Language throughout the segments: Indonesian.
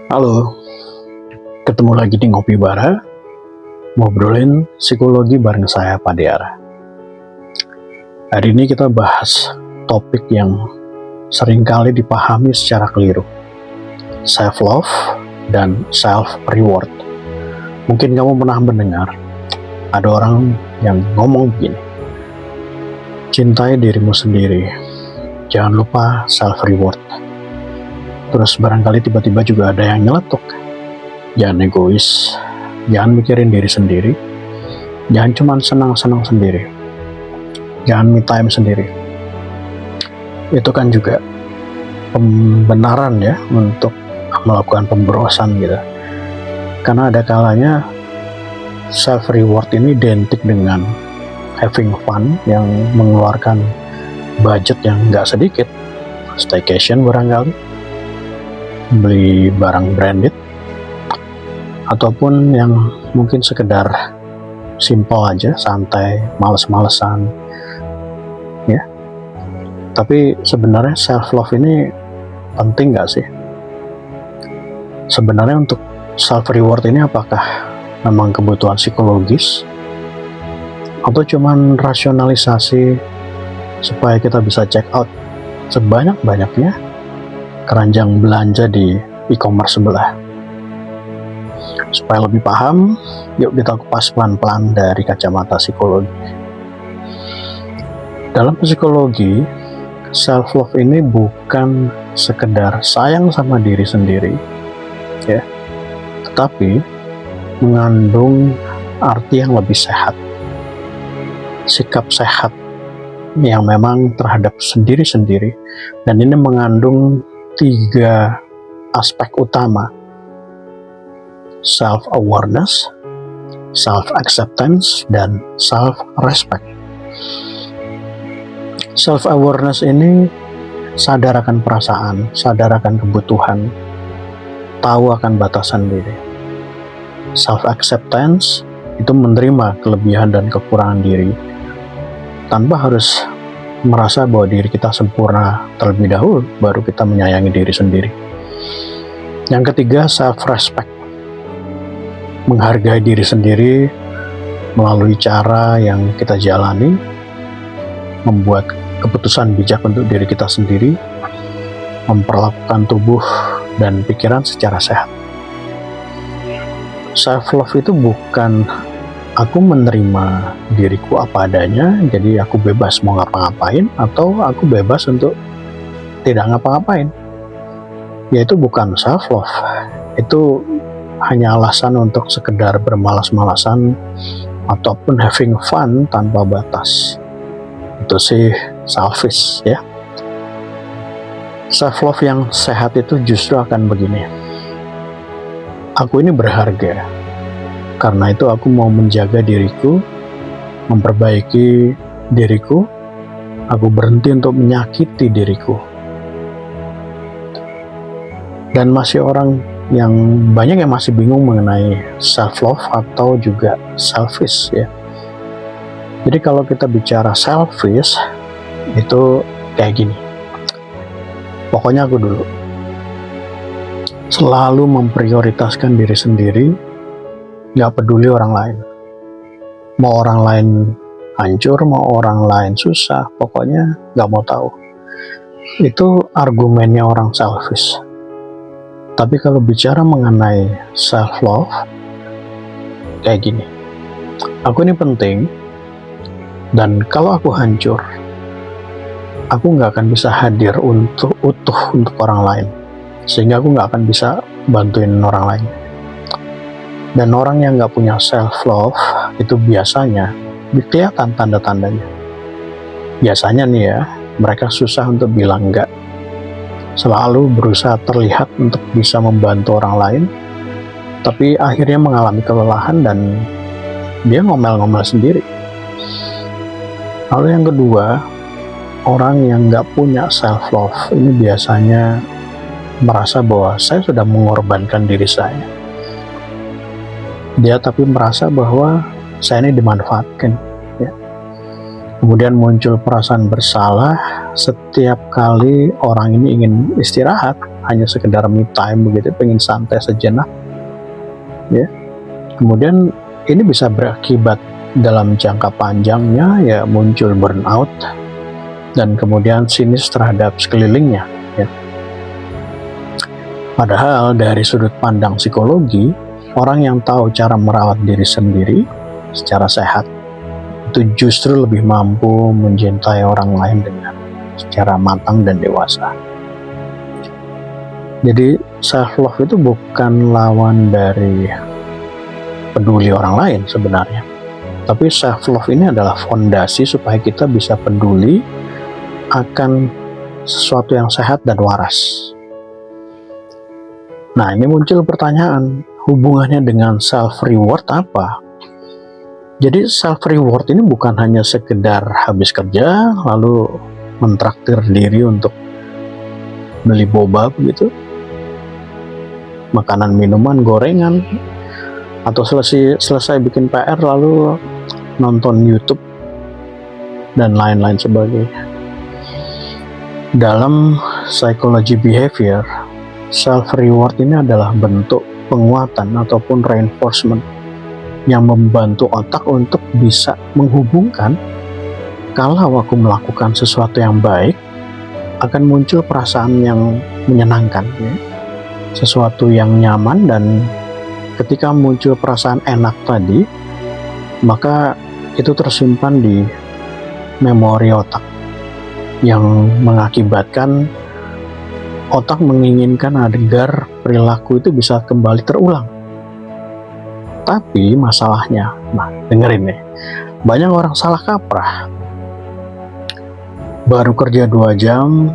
Halo, ketemu lagi di Ngopi Bara, ngobrolin psikologi bareng saya, Padeara. Hari ini kita bahas topik yang seringkali dipahami secara keliru, self-love dan self-reward. Mungkin kamu pernah mendengar, ada orang yang ngomong begini, cintai dirimu sendiri, jangan lupa self-reward. Terus barangkali tiba-tiba juga ada yang nyeletuk, jangan egois, jangan mikirin diri sendiri, jangan cuma senang-senang sendiri, jangan me time sendiri. Itu kan juga pembenaran ya untuk melakukan pemborosan gitu. Karena ada kalanya self reward ini identik dengan having fun yang mengeluarkan budget yang nggak sedikit, staycation barangkali, beli barang branded, ataupun yang mungkin sekedar simple aja, santai, males-malesan ya. Tapi sebenarnya self love ini penting gak sih? Sebenarnya untuk self reward ini apakah memang kebutuhan psikologis atau cuman rasionalisasi supaya kita bisa check out sebanyak-banyaknya keranjang belanja di e-commerce sebelah? Supaya lebih paham, yuk kita kupas pelan-pelan dari kacamata psikologi. Dalam psikologi, self-love ini bukan sekedar sayang sama diri sendiri, ya, tetapi mengandung arti yang lebih sehat. Sikap sehat yang memang terhadap sendiri-sendiri, dan ini mengandung 3 aspek utama: self-awareness, self-acceptance, dan self-respect. Self-awareness ini sadar akan perasaan, sadar akan kebutuhan, tahu akan batasan diri. Self-acceptance itu menerima kelebihan dan kekurangan diri, tanpa harus merasa bahwa diri kita sempurna terlebih dahulu, baru kita menyayangi diri sendiri. Yang ketiga, self-respect. Menghargai diri sendiri melalui cara yang kita jalani, membuat keputusan bijak untuk diri kita sendiri, memperlakukan tubuh dan pikiran secara sehat. Self-love itu bukan aku menerima diriku apa adanya, jadi aku bebas mau ngapa-ngapain, atau aku bebas untuk tidak ngapa-ngapain. Yaitu bukan self-love. Itu hanya alasan untuk sekedar bermalas-malasan ataupun having fun tanpa batas. Itu sih selfish ya. Self-love yang sehat itu justru akan begini. Aku ini berharga. Karena itu aku mau menjaga diriku, memperbaiki diriku, aku berhenti untuk menyakiti diriku. Dan masih banyak yang masih bingung mengenai self-love atau juga selfish ya. Jadi kalau kita bicara selfish, itu kayak gini. Pokoknya aku dulu selalu memprioritaskan diri sendiri, gak peduli orang lain. Mau orang lain hancur, mau orang lain susah, pokoknya gak mau tahu. Itu argumennya orang selfish. Tapi kalau bicara mengenai self-love, kayak gini. Aku ini penting, dan kalau aku hancur, aku gak akan bisa hadir untuk utuh untuk orang lain. Sehingga aku gak akan bisa bantuin orang lain. Dan orang yang gak punya self-love itu biasanya kelihatan tanda-tandanya. Biasanya nih ya, mereka susah untuk bilang enggak. Selalu berusaha terlihat untuk bisa membantu orang lain, tapi akhirnya mengalami kelelahan dan dia ngomel-ngomel sendiri. Lalu yang kedua, orang yang gak punya self-love ini biasanya merasa bahwa saya sudah mengorbankan diri saya. Dia tapi merasa bahwa saya ini dimanfaatkan ya. Kemudian muncul perasaan bersalah setiap kali orang ini ingin istirahat, hanya sekedar me time begitu, pengen santai sejenak, ya. Kemudian ini bisa berakibat dalam jangka panjangnya ya muncul burnout dan kemudian sinis terhadap sekelilingnya, ya. Padahal dari sudut pandang psikologi, orang yang tahu cara merawat diri sendiri secara sehat itu justru lebih mampu mencintai orang lain dengan secara matang dan dewasa. Jadi self love itu bukan lawan dari peduli orang lain sebenarnya, tapi self love ini adalah fondasi supaya kita bisa peduli akan sesuatu yang sehat dan waras. Nah, ini muncul pertanyaan, hubungannya dengan self reward apa? Jadi self reward ini bukan hanya sekedar habis kerja lalu mentraktir diri untuk beli boba begitu, makanan, minuman, gorengan, atau selesai bikin PR lalu nonton YouTube dan lain-lain sebagainya. Dalam psikologi behavior, self reward ini adalah bentuk penguatan ataupun reinforcement yang membantu otak untuk bisa menghubungkan kalau aku melakukan sesuatu yang baik akan muncul perasaan yang menyenangkan, ya. Sesuatu yang nyaman, dan ketika muncul perasaan enak tadi maka itu tersimpan di memori otak yang mengakibatkan otak menginginkan agar perilaku itu bisa kembali terulang. Tapi masalahnya, dengerin nih, banyak orang salah kaprah. Baru kerja 2 jam,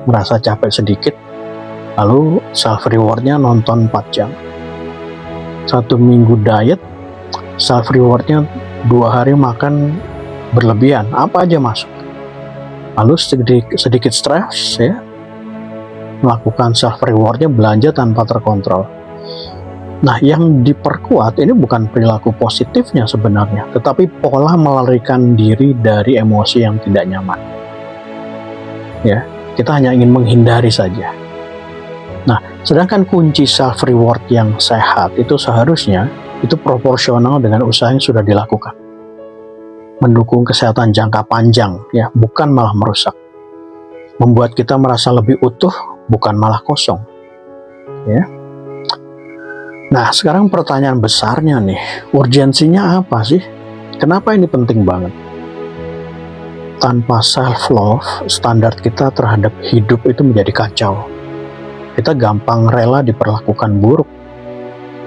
merasa capek sedikit, lalu self rewardnya nonton 4 jam. 1 minggu diet, self rewardnya 2 hari makan berlebihan, apa aja masuk. Lalu sedikit stres, ya, melakukan self rewardnya belanja tanpa terkontrol. Nah, yang diperkuat ini bukan perilaku positifnya sebenarnya, tetapi pola melarikan diri dari emosi yang tidak nyaman. Ya, kita hanya ingin menghindari saja. Nah, sedangkan kunci self reward yang sehat itu seharusnya itu proporsional dengan usaha yang sudah dilakukan. Mendukung kesehatan jangka panjang, ya, bukan malah merusak. Membuat kita merasa lebih utuh, bukan malah kosong. Ya. Nah, sekarang pertanyaan besarnya nih, urgensinya apa sih? Kenapa ini penting banget? Tanpa self-love, standar kita terhadap hidup itu menjadi kacau. Kita gampang rela diperlakukan buruk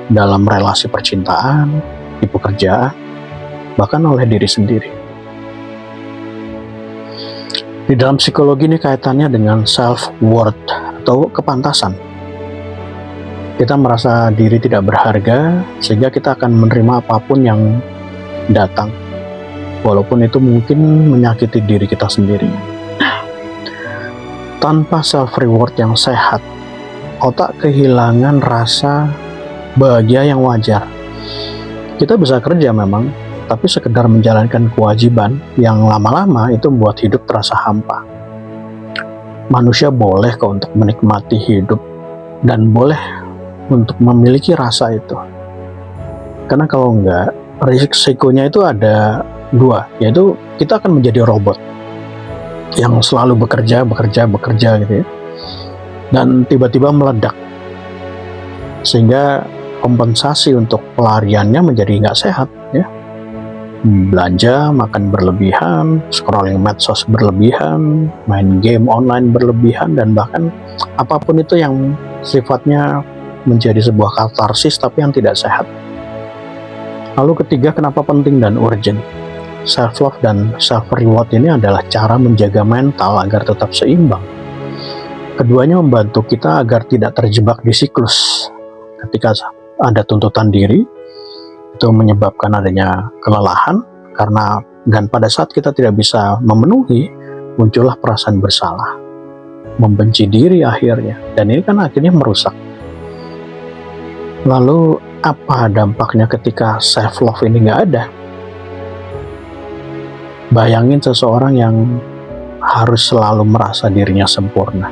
dalam relasi percintaan, di pekerjaan, bahkan oleh diri sendiri. Di dalam psikologi ini kaitannya dengan self-worth atau kepantasan. Kita merasa diri tidak berharga, sehingga kita akan menerima apapun yang datang, walaupun itu mungkin menyakiti diri kita sendiri. Tanpa self-reward yang sehat, otak kehilangan rasa bahagia yang wajar. Kita bisa kerja memang, tapi sekedar menjalankan kewajiban yang lama-lama itu membuat hidup terasa hampa. Manusia boleh kok untuk menikmati hidup, dan boleh untuk memiliki rasa itu. Karena kalau enggak, risikonya itu ada 2, yaitu kita akan menjadi robot yang selalu bekerja gitu, ya. Dan tiba-tiba meledak, sehingga kompensasi untuk pelariannya menjadi nggak sehat, ya. Belanja, makan berlebihan, scrolling medsos berlebihan, main game online berlebihan, dan bahkan apapun itu yang sifatnya menjadi sebuah katarsis tapi yang tidak sehat. Lalu ketiga, kenapa penting dan urgent? Self-love dan self-reward ini adalah cara menjaga mental agar tetap seimbang. Keduanya membantu kita agar tidak terjebak di siklus. Ketika ada tuntutan diri, itu menyebabkan adanya kelelahan, dan pada saat kita tidak bisa memenuhi, muncullah perasaan bersalah, membenci diri akhirnya, dan ini kan akhirnya merusak. Lalu apa dampaknya ketika self-love ini nggak ada? Bayangin seseorang yang harus selalu merasa dirinya sempurna,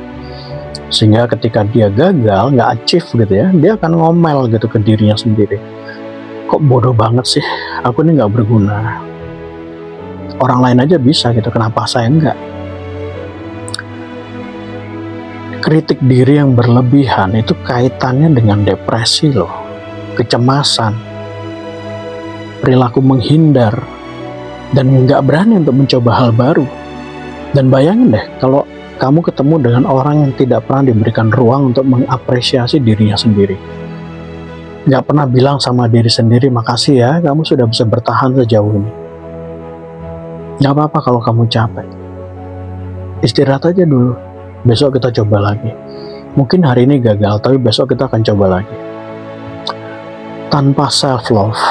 sehingga ketika dia gagal, nggak achieve gitu ya, dia akan ngomel gitu ke dirinya sendiri. Kok bodoh banget sih, aku ini nggak berguna. Orang lain aja bisa gitu, kenapa saya enggak? Kritik diri yang berlebihan itu kaitannya dengan depresi loh, kecemasan, perilaku menghindar, dan nggak berani untuk mencoba hal baru. Dan bayangin deh, kalau kamu ketemu dengan orang yang tidak pernah diberikan ruang untuk mengapresiasi dirinya sendiri. Nggak pernah bilang sama diri sendiri, makasih ya, kamu sudah bisa bertahan sejauh ini. Nggak apa-apa kalau kamu capek. Istirahat aja dulu. Besok kita coba lagi. Mungkin hari ini gagal, tapi besok kita akan coba lagi. Tanpa self-love,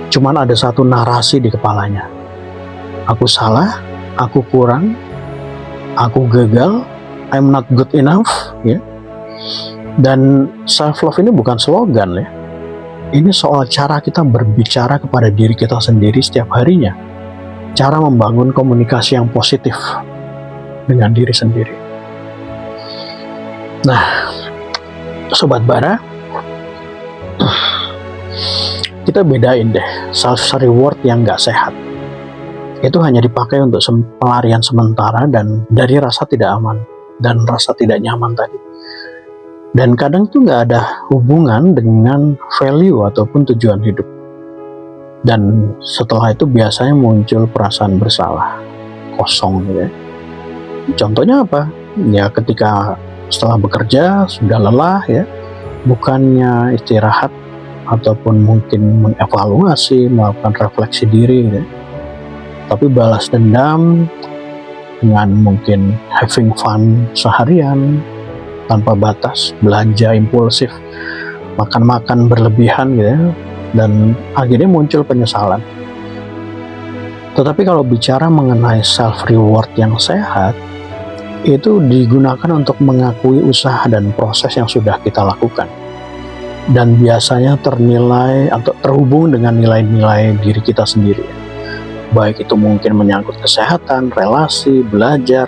cuman ada satu narasi di kepalanya. Aku salah, aku kurang, aku gagal, I'm not good enough, ya. Dan self-love ini bukan slogan ya. Ini soal cara kita berbicara kepada diri kita sendiri setiap harinya. Cara membangun komunikasi yang positif dengan diri sendiri. Nah, Sobat Bara, kita bedain deh self-reward yang gak sehat. Itu hanya dipakai untuk pelarian sementara dan dari rasa tidak aman dan rasa tidak nyaman tadi. Dan kadang itu gak ada hubungan dengan value ataupun tujuan hidup. Dan setelah itu biasanya muncul perasaan bersalah, kosong gitu ya. Contohnya apa? Ya ketika setelah bekerja sudah lelah ya, bukannya istirahat ataupun mungkin mengevaluasi, melakukan refleksi diri gitu ya, tapi balas dendam dengan mungkin having fun seharian tanpa batas, belanja impulsif, makan-makan berlebihan gitu ya, dan akhirnya muncul penyesalan. Tetapi kalau bicara mengenai self reward yang sehat, itu digunakan untuk mengakui usaha dan proses yang sudah kita lakukan, dan biasanya ternilai atau terhubung dengan nilai-nilai diri kita sendiri, baik itu mungkin menyangkut kesehatan, relasi, belajar,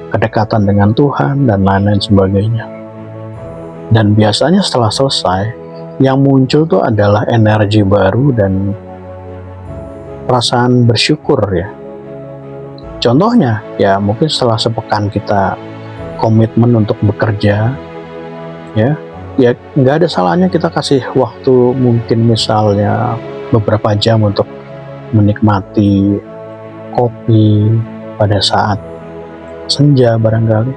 kedekatan dengan Tuhan, dan lain-lain sebagainya. Dan biasanya setelah selesai, yang muncul tuh adalah energi baru dan perasaan bersyukur ya. Contohnya, ya mungkin setelah sepekan kita komitmen untuk bekerja, ya nggak ada salahnya kita kasih waktu mungkin misalnya beberapa jam untuk menikmati kopi pada saat senja barangkali,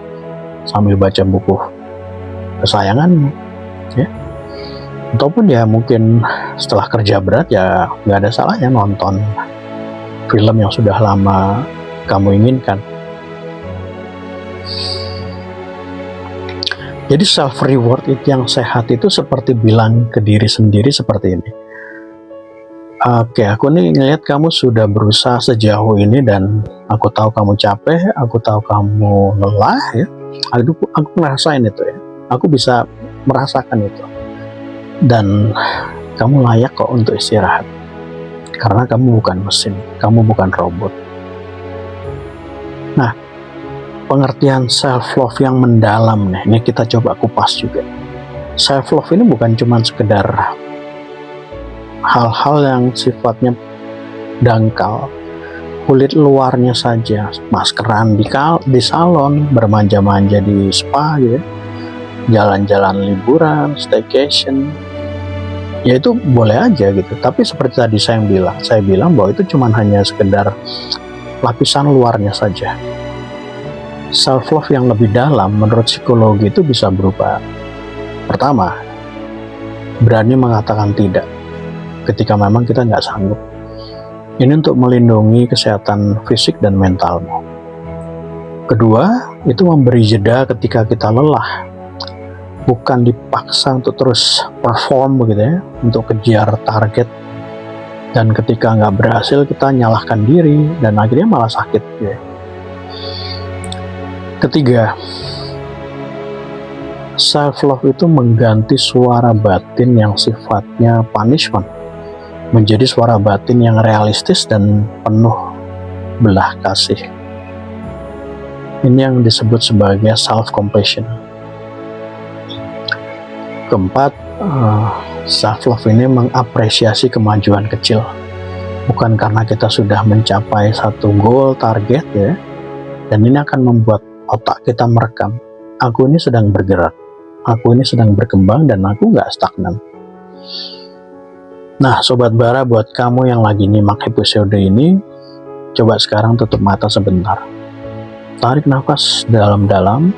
sambil baca buku kesayanganmu, ya. Ataupun ya mungkin setelah kerja berat ya nggak ada salahnya nonton film yang sudah lama kamu inginkan. Jadi self reward itu yang sehat itu seperti bilang ke diri sendiri seperti ini. Oke, aku nih ngelihat kamu sudah berusaha sejauh ini dan aku tahu kamu capek, aku tahu kamu lelah ya. Aku ngerasain itu ya. Aku bisa merasakan itu. Dan kamu layak kok untuk istirahat. Karena kamu bukan mesin, kamu bukan robot. Nah, pengertian self-love yang mendalam nih, ini kita coba kupas juga. Self-love ini bukan cuma sekedar hal-hal yang sifatnya dangkal, kulit luarnya saja, maskeran di salon, bermanja-manja di spa gitu, jalan-jalan liburan, staycation, ya itu boleh aja gitu. Tapi seperti tadi saya bilang bahwa itu cuma hanya sekedar lapisan luarnya saja. Self-love yang lebih dalam menurut psikologi itu bisa berupa, pertama, berani mengatakan tidak ketika memang kita nggak sanggup. Ini untuk melindungi kesehatan fisik dan mentalmu. Kedua, itu memberi jeda ketika kita lelah, bukan dipaksa untuk terus perform begitu ya, untuk kejar target, dan ketika nggak berhasil kita nyalahkan diri dan akhirnya malah sakit ya. Ketiga, self love itu mengganti suara batin yang sifatnya punishment menjadi suara batin yang realistis dan penuh belah kasih. Ini yang disebut sebagai self-compassion. Keempat, self-love ini mengapresiasi kemajuan kecil. Bukan karena kita sudah mencapai satu goal, target ya. Dan ini akan membuat otak kita merekam. Aku ini sedang bergerak. Aku ini sedang berkembang dan aku nggak stagnan. Nah, Sobat Bara, buat kamu yang lagi nyimak episode ini, coba sekarang tutup mata sebentar. Tarik nafas dalam-dalam,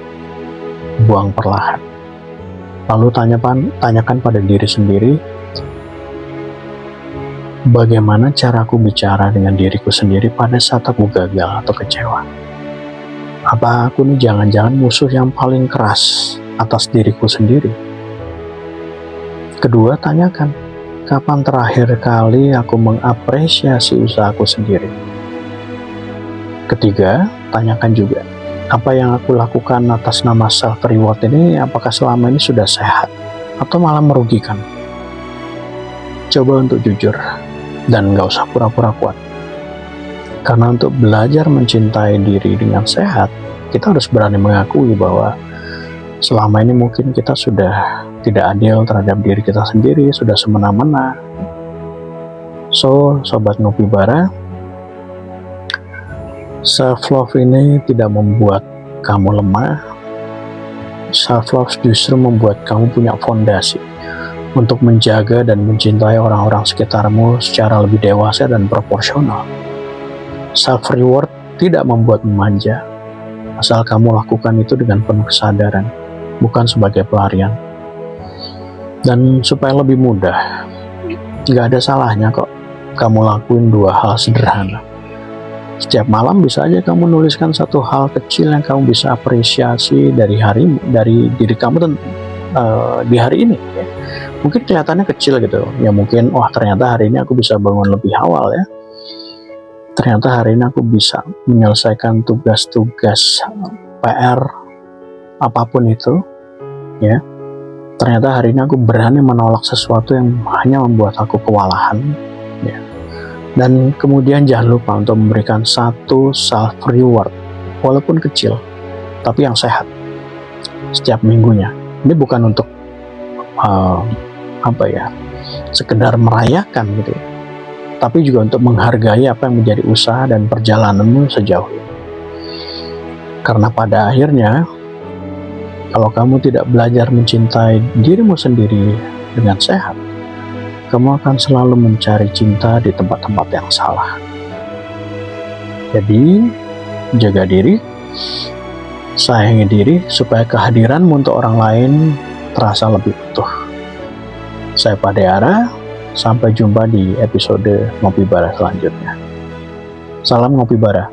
buang perlahan. Lalu tanyakan pada diri sendiri, bagaimana caraku bicara dengan diriku sendiri pada saat aku gagal atau kecewa? Apa aku ini jangan-jangan musuh yang paling keras atas diriku sendiri? Kedua, tanyakan, kapan terakhir kali aku mengapresiasi usahaku sendiri? Ketiga, tanyakan juga, apa yang aku lakukan atas nama self-reward ini, apakah selama ini sudah sehat atau malah merugikan? Coba untuk jujur dan gak usah pura-pura kuat. Karena untuk belajar mencintai diri dengan sehat, kita harus berani mengakui bahwa selama ini mungkin kita sudah tidak adil terhadap diri kita sendiri, sudah semena-mena. So, Sobat Ngopi Bara, self-love ini tidak membuat kamu lemah. Self-love justru membuat kamu punya fondasi untuk menjaga dan mencintai orang-orang sekitarmu secara lebih dewasa dan proporsional. Self-reward tidak membuat memanja, asal kamu lakukan itu dengan penuh kesadaran, bukan sebagai pelarian. Dan supaya lebih mudah, gak ada salahnya kok kamu lakuin dua hal sederhana. Setiap malam bisa aja kamu nuliskan satu hal kecil yang kamu bisa apresiasi dari diri kamu di hari ini ya. Mungkin kelihatannya kecil gitu ya, mungkin ternyata hari ini aku bisa bangun lebih awal ya, ternyata hari ini aku bisa menyelesaikan tugas-tugas PR apapun itu ya, ternyata hari ini aku berani menolak sesuatu yang hanya membuat aku kewalahan ya. Dan kemudian jangan lupa untuk memberikan satu self reward walaupun kecil tapi yang sehat setiap minggunya. Ini bukan untuk sekedar merayakan gitu ya, tapi juga untuk menghargai apa yang menjadi usaha dan perjalananmu sejauh ini. Karena pada akhirnya kalau kamu tidak belajar mencintai dirimu sendiri dengan sehat, kamu akan selalu mencari cinta di tempat-tempat yang salah. Jadi, jaga diri, sayangi diri, supaya kehadiranmu untuk orang lain terasa lebih utuh. Saya Pak Deara, sampai jumpa di episode Ngopi Bara selanjutnya. Salam Ngopi Bara.